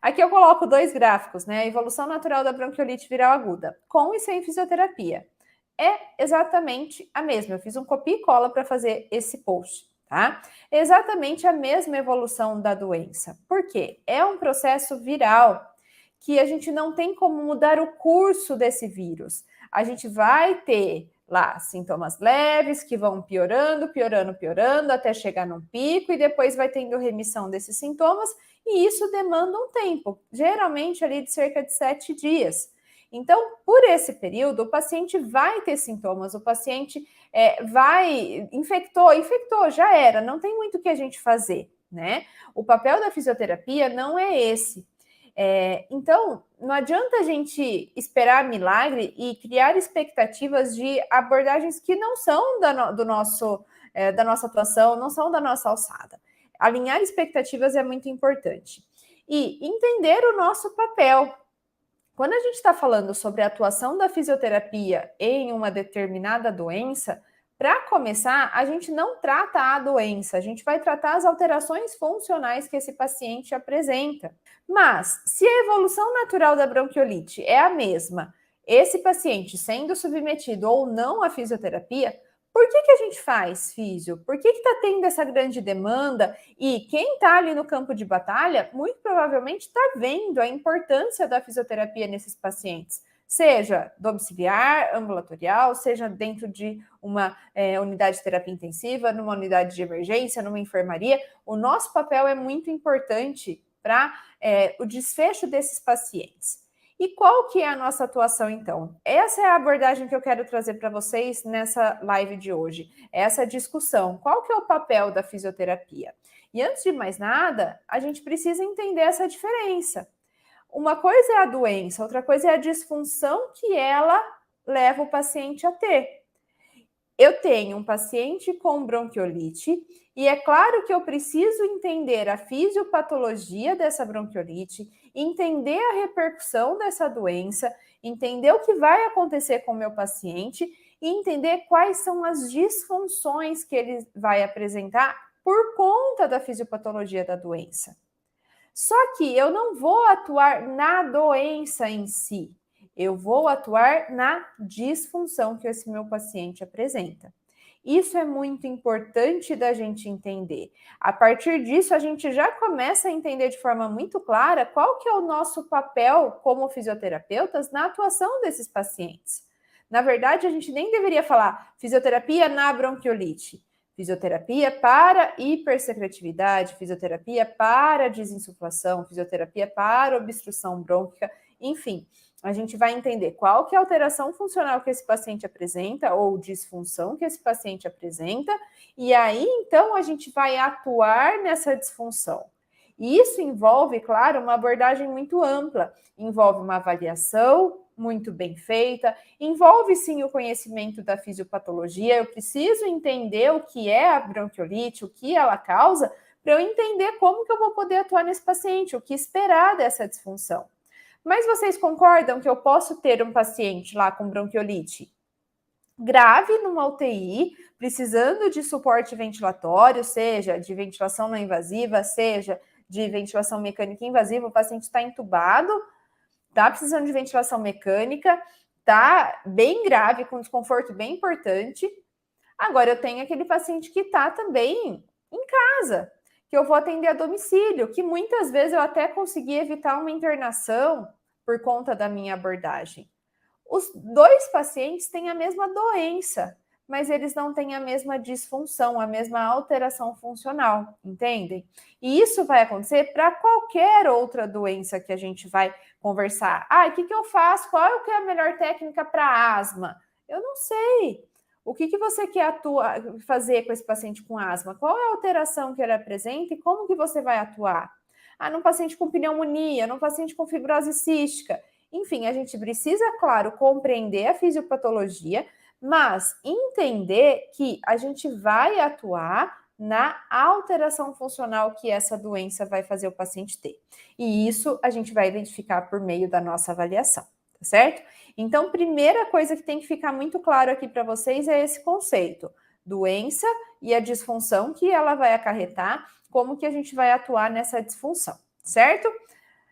Aqui eu coloco dois gráficos, né? A evolução natural da bronquiolite viral aguda, com e sem fisioterapia. É exatamente a mesma. Eu fiz um copia e cola para fazer esse post, tá? É exatamente a mesma evolução da doença. Por quê? É um processo viral que a gente não tem como mudar o curso desse vírus. A gente vai ter lá sintomas leves que vão piorando, piorando, piorando, até chegar num pico e depois vai tendo remissão desses sintomas e isso demanda um tempo, geralmente ali de cerca de 7 dias. Então, por esse período, o paciente vai ter sintomas, o paciente infectou, já era, não tem muito o que a gente fazer, né? O papel da fisioterapia não é esse. Então, não adianta a gente esperar milagre e criar expectativas de abordagens que não são da nossa atuação, não são da nossa alçada. Alinhar expectativas é muito importante. E entender o nosso papel. Quando a gente está falando sobre a atuação da fisioterapia em uma determinada doença, para começar, a gente não trata a doença, a gente vai tratar as alterações funcionais que esse paciente apresenta. Mas, se a evolução natural da bronquiolite é a mesma, esse paciente sendo submetido ou não à fisioterapia, por que a gente faz físio? Por que está tendo essa grande demanda? E quem está ali no campo de batalha, muito provavelmente está vendo a importância da fisioterapia nesses pacientes, seja domiciliar, ambulatorial, seja dentro de uma unidade de terapia intensiva, numa unidade de emergência, numa enfermaria. O nosso papel é muito importante para o desfecho desses pacientes. E qual que é a nossa atuação, então? Essa é a abordagem que eu quero trazer para vocês nessa live de hoje, essa discussão. Qual que é o papel da fisioterapia? E antes de mais nada, a gente precisa entender essa diferença. Uma coisa é a doença, outra coisa é a disfunção que ela leva o paciente a ter. Eu tenho um paciente com bronquiolite e é claro que eu preciso entender a fisiopatologia dessa bronquiolite, entender a repercussão dessa doença, entender o que vai acontecer com o meu paciente e entender quais são as disfunções que ele vai apresentar por conta da fisiopatologia da doença. Só que eu não vou atuar na doença em si, eu vou atuar na disfunção que esse meu paciente apresenta. Isso é muito importante da gente entender. A partir disso, a gente já começa a entender de forma muito clara qual que é o nosso papel como fisioterapeutas na atuação desses pacientes. Na verdade, a gente nem deveria falar fisioterapia na bronquiolite. Fisioterapia para hipersecretividade, fisioterapia para desinsuflação, fisioterapia para obstrução brônquica, enfim, a gente vai entender qual que é a alteração funcional que esse paciente apresenta ou disfunção que esse paciente apresenta, e aí então a gente vai atuar nessa disfunção. E isso envolve, claro, uma abordagem muito ampla, envolve uma avaliação muito bem feita, envolve sim o conhecimento da fisiopatologia, eu preciso entender o que é a bronquiolite, o que ela causa, para eu entender como que eu vou poder atuar nesse paciente, o que esperar dessa disfunção. Mas vocês concordam que eu posso ter um paciente lá com bronquiolite grave numa UTI, precisando de suporte ventilatório, seja de ventilação não invasiva, seja de ventilação mecânica invasiva, o paciente está entubado, está precisando de ventilação mecânica, está bem grave, com desconforto bem importante. Agora, eu tenho aquele paciente que está também em casa, que eu vou atender a domicílio, que muitas vezes eu até consegui evitar uma internação por conta da minha abordagem. Os dois pacientes têm a mesma doença, mas eles não têm a mesma disfunção, a mesma alteração funcional, entendem? E isso vai acontecer para qualquer outra doença que a gente vai conversar. O que eu faço? Qual é a melhor técnica para asma? Eu não sei. O que você quer fazer com esse paciente com asma? Qual é a alteração que ele apresenta e como que você vai atuar? Num paciente com pneumonia, num paciente com fibrose cística. Enfim, a gente precisa, claro, compreender a fisiopatologia, mas entender que a gente vai atuar na alteração funcional que essa doença vai fazer o paciente ter. E isso a gente vai identificar por meio da nossa avaliação, tá certo? Então, primeira coisa que tem que ficar muito claro aqui para vocês é esse conceito: doença e a disfunção que ela vai acarretar, como que a gente vai atuar nessa disfunção, certo?